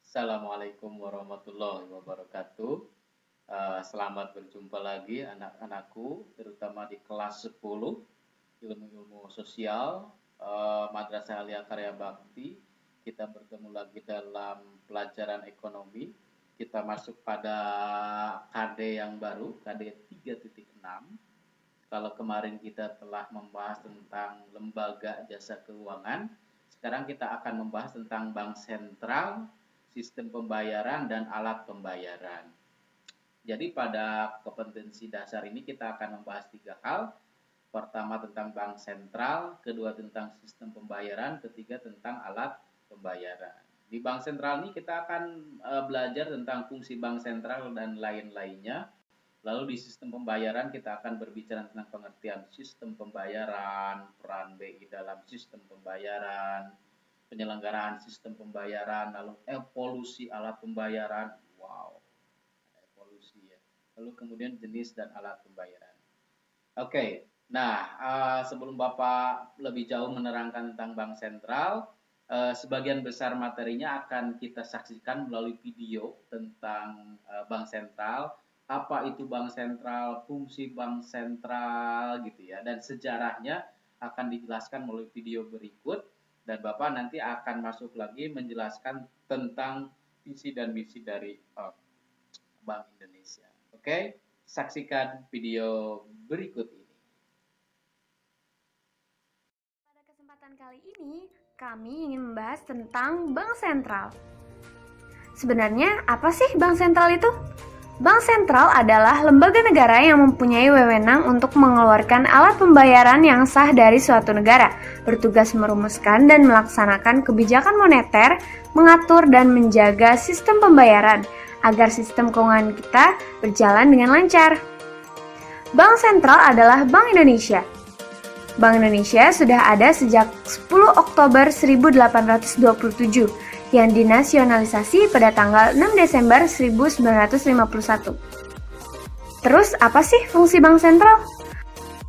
Assalamualaikum warahmatullahi wabarakatuh. Selamat berjumpa lagi anak-anakku, terutama di kelas 10 ilmu-ilmu sosial Madrasah Alia Karya Bakti. Kita bertemu lagi dalam pelajaran ekonomi. Kita masuk pada KD yang baru, KD 3.6. Kalau kemarin kita telah membahas tentang lembaga jasa keuangan, sekarang kita akan membahas tentang bank sentral, sistem pembayaran, dan alat pembayaran. Jadi pada kompetensi dasar ini kita akan membahas 3 hal. Pertama tentang bank sentral, kedua tentang sistem pembayaran, ketiga tentang alat pembayaran. Di bank sentral ini kita akan belajar tentang fungsi bank sentral dan lain-lainnya. Lalu di sistem pembayaran kita akan berbicara tentang pengertian sistem pembayaran, peran BI dalam sistem pembayaran, penyelenggaraan sistem pembayaran, lalu evolusi alat pembayaran. Wow, ada evolusi ya. Lalu kemudian jenis dan alat pembayaran. Oke, nah sebelum Bapak lebih jauh menerangkan tentang bank sentral, sebagian besar materinya akan kita saksikan melalui video tentang bank sentral. Apa itu bank sentral, fungsi bank sentral gitu ya, dan sejarahnya akan dijelaskan melalui video berikut. Dan Bapak nanti akan masuk lagi menjelaskan tentang visi dan misi dari Bank Indonesia. Oke, saksikan video berikut ini. Pada kesempatan kali ini, kami ingin membahas tentang bank sentral. Sebenarnya apa sih bank sentral itu? Bank sentral adalah lembaga negara yang mempunyai wewenang untuk mengeluarkan alat pembayaran yang sah dari suatu negara, bertugas merumuskan dan melaksanakan kebijakan moneter, mengatur dan menjaga sistem pembayaran, agar sistem keuangan kita berjalan dengan lancar. Bank sentral adalah Bank Indonesia. Bank Indonesia sudah ada sejak 10 Oktober 1827, yang dinasionalisasi pada tanggal 6 Desember 1951. Terus apa sih fungsi bank sentral?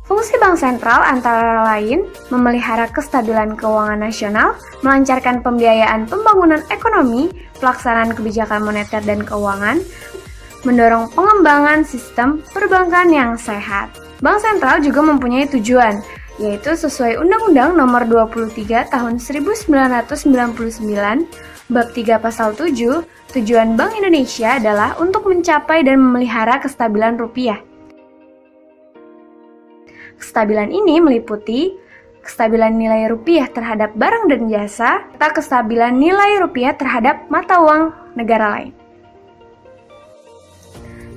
Fungsi bank sentral antara lain memelihara kestabilan keuangan nasional, melancarkan pembiayaan pembangunan ekonomi, pelaksanaan kebijakan moneter dan keuangan, mendorong pengembangan sistem perbankan yang sehat. Bank sentral juga mempunyai tujuan, yaitu sesuai Undang-Undang Nomor 23 Tahun 1999, Bab 3 Pasal 7, tujuan Bank Indonesia adalah untuk mencapai dan memelihara kestabilan rupiah. Kestabilan ini meliputi kestabilan nilai rupiah terhadap barang dan jasa, serta kestabilan nilai rupiah terhadap mata uang negara lain.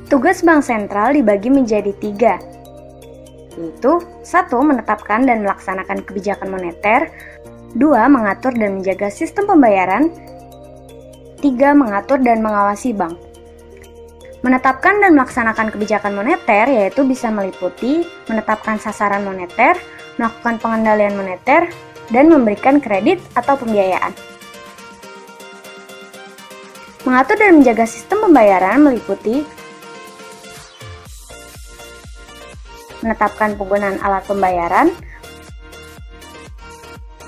Tugas bank sentral dibagi menjadi 3, yaitu 1. Menetapkan dan melaksanakan kebijakan moneter, 2. Mengatur dan menjaga sistem pembayaran, 3. Mengatur dan mengawasi bank. Menetapkan dan melaksanakan kebijakan moneter yaitu bisa meliputi menetapkan sasaran moneter, melakukan pengendalian moneter, dan memberikan kredit atau pembiayaan. Mengatur dan menjaga sistem pembayaran meliputi menetapkan penggunaan alat pembayaran,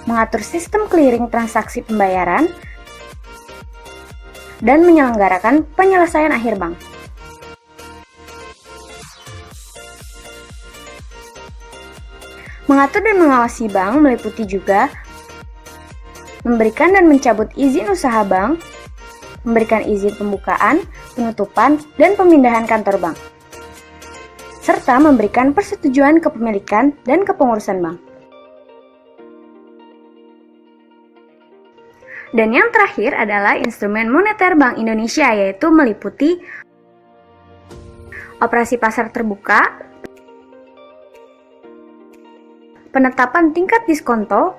mengatur sistem clearing transaksi pembayaran, dan menyelenggarakan penyelesaian akhir bank. Mengatur dan mengawasi bank meliputi juga memberikan dan mencabut izin usaha bank, memberikan izin pembukaan, penutupan, dan pemindahan kantor bank, serta memberikan persetujuan kepemilikan dan kepengurusan bank. Dan yang terakhir adalah instrumen moneter Bank Indonesia, yaitu meliputi operasi pasar terbuka, penetapan tingkat diskonto,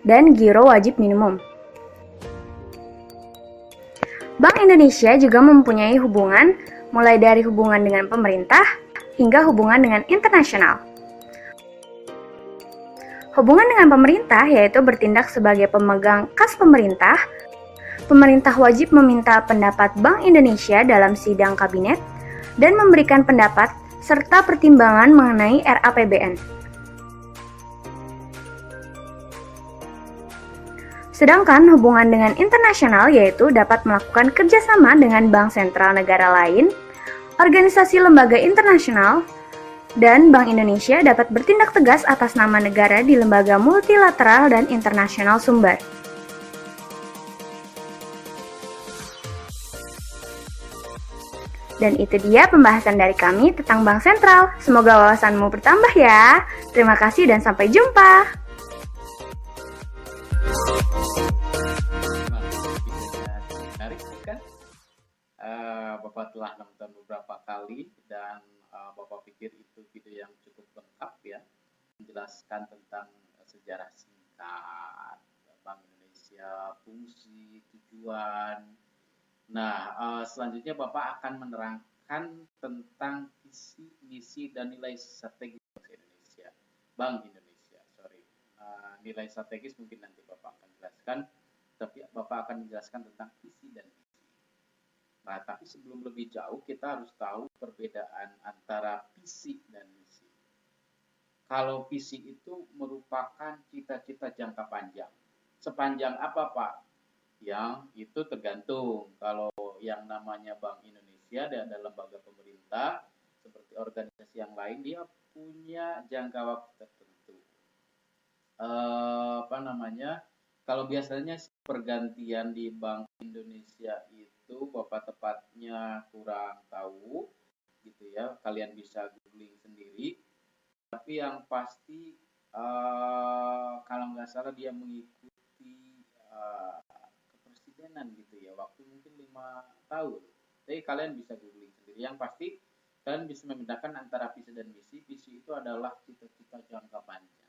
dan giro wajib minimum. Bank Indonesia juga mempunyai hubungan mulai dari hubungan dengan pemerintah hingga hubungan dengan internasional. Hubungan dengan pemerintah yaitu bertindak sebagai pemegang kas pemerintah. Pemerintah wajib meminta pendapat Bank Indonesia dalam sidang kabinet dan memberikan pendapat serta pertimbangan mengenai RAPBN. Sedangkan hubungan dengan internasional yaitu dapat melakukan kerjasama dengan bank sentral negara lain, organisasi lembaga internasional, dan Bank Indonesia dapat bertindak tegas atas nama negara di lembaga multilateral dan internasional sumber. Dan itu dia pembahasan dari kami tentang Bank Sentral. Semoga wawasanmu bertambah ya. Terima kasih dan sampai jumpa. Menarik kan? Bapak telah nonton beberapa kali dan Bapak pikir itu video yang cukup lengkap ya, menjelaskan tentang sejarah singkat Bank Indonesia, fungsi, tujuan. Nah, selanjutnya Bapak akan menerangkan tentang visi, misi, dan nilai strategis Bank Indonesia. Nilai strategis mungkin nanti Bapak akan jelaskan, tapi Bapak akan menjelaskan tentang visi dan misi. Nah, tapi sebelum lebih jauh, kita harus tahu perbedaan antara visi dan misi. Kalau visi itu merupakan cita-cita jangka panjang. Sepanjang apa, Pak? Yang itu tergantung. Kalau yang namanya Bank Indonesia dan ada lembaga pemerintah seperti organisasi yang lain, dia punya jangka waktu tertentu. Kalau biasanya pergantian di Bank Indonesia itu Bapak tepatnya kurang tahu gitu ya, kalian bisa googling sendiri, tapi yang pasti kalau nggak salah dia mengikuti kepresidenan gitu ya, waktu mungkin 5 tahun. Jadi kalian bisa googling sendiri. Yang pasti kalian bisa membedakan antara visi dan misi. Visi itu adalah cita-cita jangka panjang.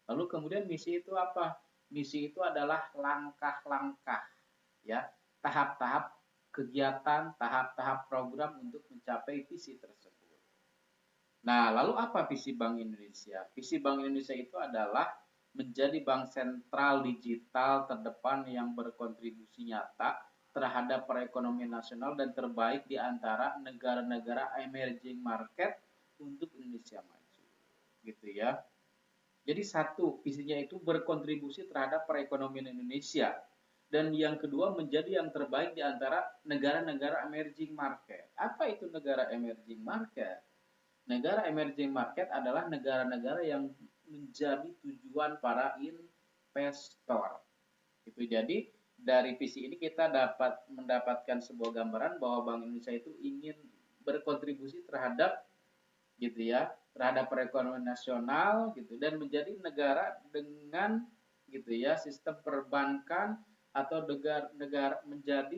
Lalu kemudian misi itu apa? Misi itu adalah langkah-langkah ya, tahap-tahap kegiatan, tahap-tahap program untuk mencapai visi tersebut. Nah, lalu apa visi Bank Indonesia? Visi Bank Indonesia itu adalah menjadi bank sentral digital terdepan yang berkontribusi nyata terhadap perekonomian nasional dan terbaik di antara negara-negara emerging market untuk Indonesia maju. Gitu ya. Jadi satu, visinya itu berkontribusi terhadap perekonomian Indonesia. Dan yang kedua, menjadi yang terbaik di antara negara-negara emerging market. Apa itu negara emerging market? Negara emerging market adalah negara-negara yang menjadi tujuan para investor. Itu jadi dari visi ini kita dapat mendapatkan sebuah gambaran bahwa Bank Indonesia itu ingin berkontribusi terhadap gitu ya, terhadap perekonomian nasional gitu, dan menjadi negara dengan gitu ya sistem perbankan atau menjadi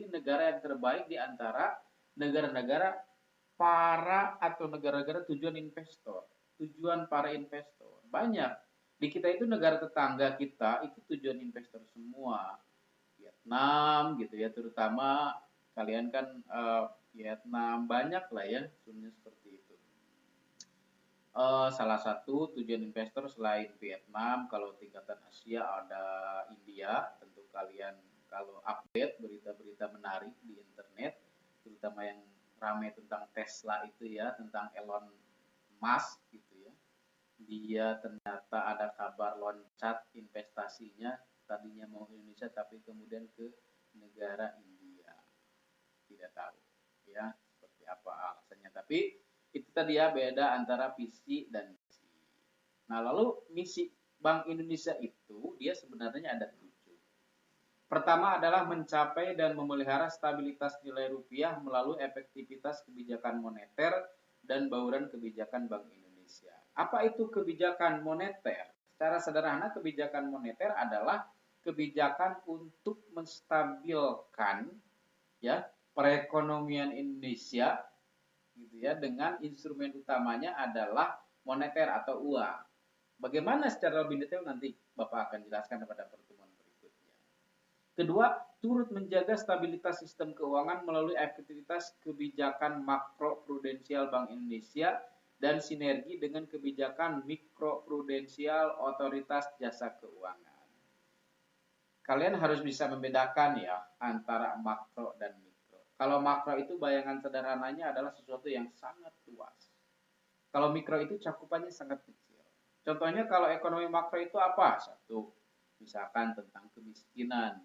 negara yang terbaik di antara negara-negara negara-negara tujuan para investor. Banyak di kita itu negara tetangga kita itu tujuan investor semua. Vietnam gitu ya, terutama kalian kan Vietnam banyak lah ya, sebenarnya seperti itu. Salah satu tujuan investor selain Vietnam, kalau tingkatan Asia ada India. Tentu kalian kalau update berita-berita menarik di internet, terutama yang ramai tentang Tesla itu ya, tentang Elon Musk gitu ya. Dia ternyata ada kabar loncat investasinya, tadinya mau Indonesia tapi kemudian ke negara India. Tidak tahu ya seperti apa alasannya, tapi itu tadi ya, beda antara visi dan misi. Nah, lalu misi Bank Indonesia itu dia sebenarnya ada 7. Pertama adalah mencapai dan memelihara stabilitas nilai rupiah melalui efektivitas kebijakan moneter dan bauran kebijakan Bank Indonesia. Apa itu kebijakan moneter? Secara sederhana, kebijakan moneter adalah kebijakan untuk menstabilkan ya perekonomian Indonesia gitu ya, dengan instrumen utamanya adalah moneter atau uang. Bagaimana secara lebih detail nanti Bapak akan jelaskan pada pertemuan berikutnya. Kedua, turut menjaga stabilitas sistem keuangan melalui efektivitas kebijakan makroprudensial Bank Indonesia dan sinergi dengan kebijakan mikroprudensial otoritas jasa keuangan. Kalian harus bisa membedakan ya antara makro dan mikro. Kalau makro itu bayangan sederhananya adalah sesuatu yang sangat luas. Kalau mikro itu cakupannya sangat kecil. Contohnya kalau ekonomi makro itu apa? Satu, misalkan tentang kemiskinan,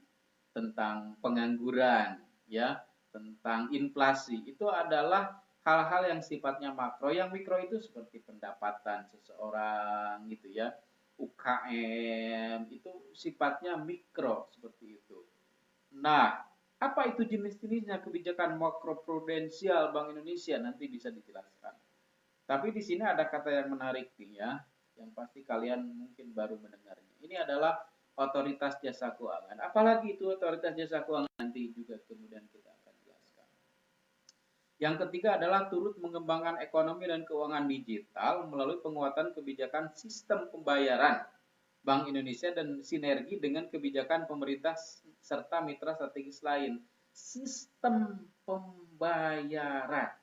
tentang pengangguran, ya, tentang inflasi. Itu adalah hal-hal yang sifatnya makro. Yang mikro itu seperti pendapatan seseorang gitu ya, UKM, itu sifatnya mikro seperti itu. Nah, apa itu jenis-jenisnya kebijakan makroprudensial Bank Indonesia? Nanti bisa dijelaskan. Tapi di sini ada kata yang menarik nih ya, yang pasti kalian mungkin baru mendengarnya. Ini adalah otoritas jasa keuangan. Apalagi itu otoritas jasa keuangan, nanti juga kemudian kita akan jelaskan. Yang ketiga adalah turut mengembangkan ekonomi dan keuangan digital melalui penguatan kebijakan sistem pembayaran Bank Indonesia dan sinergi dengan kebijakan pemerintah serta mitra strategis lain. Sistem pembayaran.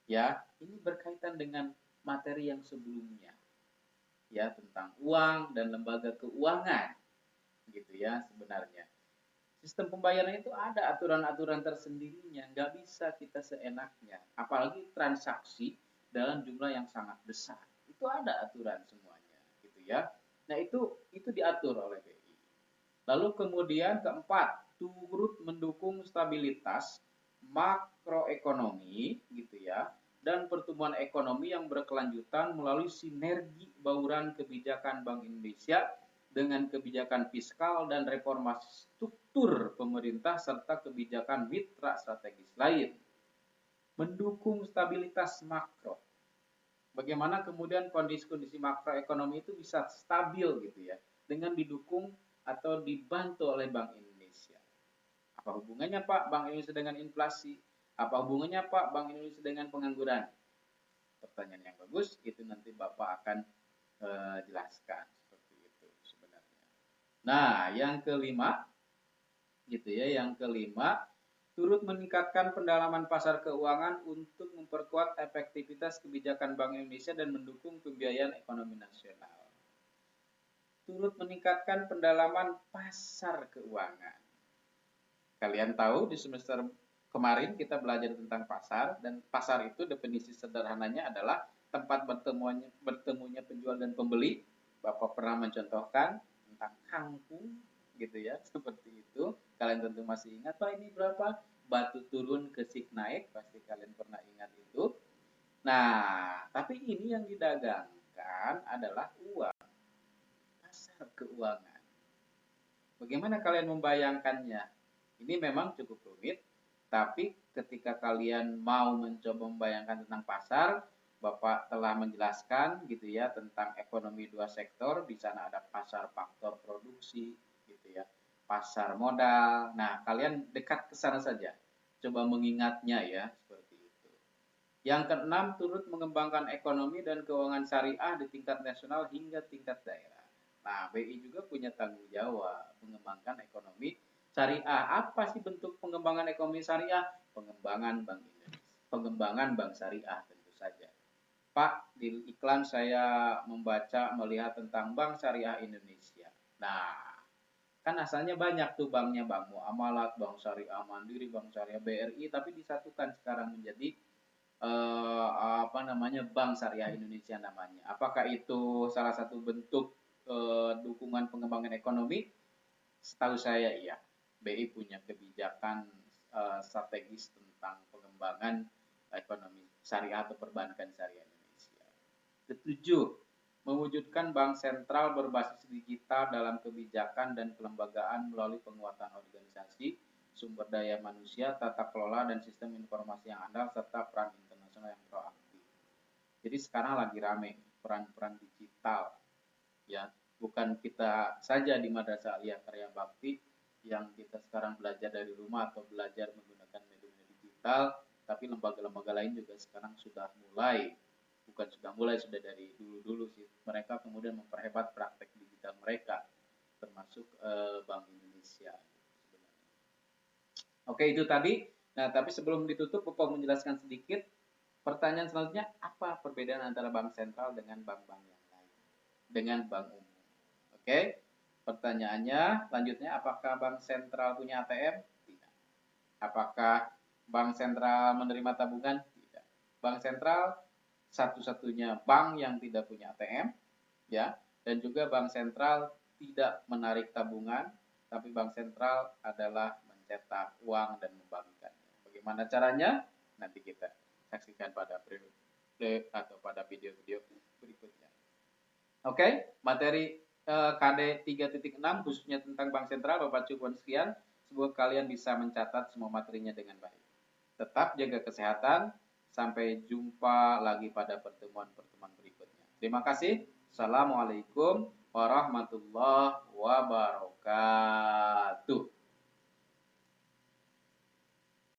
Ya, ini berkaitan dengan materi yang sebelumnya. Ya, tentang uang dan lembaga keuangan. Gitu ya sebenarnya. Sistem pembayaran itu ada aturan-aturan tersendirinya, nggak bisa kita seenaknya. Apalagi transaksi dalam jumlah yang sangat besar. Itu ada aturan semuanya, gitu ya. Nah, itu diatur oleh BI. Lalu kemudian keempat, turut mendukung stabilitas makroekonomi, gitu ya, dan pertumbuhan ekonomi yang berkelanjutan melalui sinergi bauran kebijakan Bank Indonesia dengan kebijakan fiskal dan reformasi struktur pemerintah serta kebijakan mitra strategis lain. Mendukung stabilitas makro. Bagaimana kemudian kondisi-kondisi makroekonomi itu bisa stabil gitu ya, dengan didukung atau dibantu oleh Bank Indonesia. Apa hubungannya Pak Bank Indonesia dengan inflasi? Apa hubungannya Pak Bank Indonesia dengan pengangguran? Pertanyaan yang bagus, itu nanti Bapak akan jelaskan seperti itu sebenarnya. Nah, yang kelima, gitu ya, yang kelima, turut meningkatkan pendalaman pasar keuangan untuk memperkuat efektivitas kebijakan Bank Indonesia dan mendukung pembiayaan ekonomi nasional. Turut meningkatkan pendalaman pasar keuangan. Kalian tahu di semester kemarin kita belajar tentang pasar, dan pasar itu definisi sederhananya adalah tempat bertemunya penjual dan pembeli. Bapak pernah mencontohkan tentang kangkung gitu ya, seperti itu. Kalian tentu masih ingat, Pak ini berapa? Batu turun kesik naik, pasti kalian pernah ingat itu. Nah, tapi ini yang didagangkan adalah uang, pasar keuangan. Bagaimana kalian membayangkannya? Ini memang cukup rumit, tapi ketika kalian mau mencoba membayangkan tentang pasar, Bapak telah menjelaskan gitu ya tentang ekonomi dua sektor. Di sana ada pasar faktor produksi gitu ya, pasar modal. Nah, kalian dekat ke sana saja. Coba mengingatnya ya, seperti itu. Yang keenam, turut mengembangkan ekonomi dan keuangan syariah di tingkat nasional hingga tingkat daerah. Nah, BI juga punya tanggung jawab mengembangkan ekonomi syariah. Apa sih bentuk pengembangan ekonomi syariah? Pengembangan Bank Indonesia, pengembangan bank syariah tentu saja. Pak, di iklan saya membaca melihat tentang Bank Syariah Indonesia. Nah, kan asalnya banyak tuh banknya, Bank Muamalat, Bank Syariah Mandiri, Bank Syariah BRI, tapi disatukan sekarang menjadi Bank Syariah Indonesia namanya. Apakah itu salah satu bentuk dukungan pengembangan ekonomi? Setahu saya iya. BI punya kebijakan strategis tentang pengembangan ekonomi syariah atau perbankan syariah Indonesia. Ketujuh, mewujudkan bank sentral berbasis digital dalam kebijakan dan kelembagaan melalui penguatan organisasi, sumber daya manusia, tata kelola dan sistem informasi yang andal serta peran internasional yang proaktif. Jadi sekarang lagi rame peran-peran digital ya, bukan kita saja di Madrasah Aliyah Karya Bakti yang kita sekarang belajar dari rumah atau belajar menggunakan media digital, tapi lembaga-lembaga lain juga sekarang sudah mulai, sudah dari dulu-dulu sih, mereka kemudian memperhebat praktek digital mereka, termasuk Bank Indonesia sebenarnya. Oke, itu tadi. Nah, tapi sebelum ditutup, Bapak menjelaskan sedikit. Pertanyaan selanjutnya, apa perbedaan antara bank sentral dengan bank-bank yang lain, dengan bank umum? Oke, pertanyaannya lanjutnya, apakah bank sentral punya ATM? Tidak. Apakah bank sentral menerima tabungan? Tidak. Bank sentral satu-satunya bank yang tidak punya ATM, ya, dan juga bank sentral tidak menarik tabungan, tapi bank sentral adalah mencetak uang dan membagikannya. Bagaimana caranya? Nanti kita saksikan pada periode atau pada video-video berikutnya. Oke, materi KD 3.6 khususnya tentang bank sentral Bapak cukup sekian. Semoga kalian bisa mencatat semua materinya dengan baik. Tetap jaga kesehatan. Sampai jumpa lagi pada pertemuan-pertemuan berikutnya. Terima kasih. Assalamualaikum warahmatullahi wabarakatuh.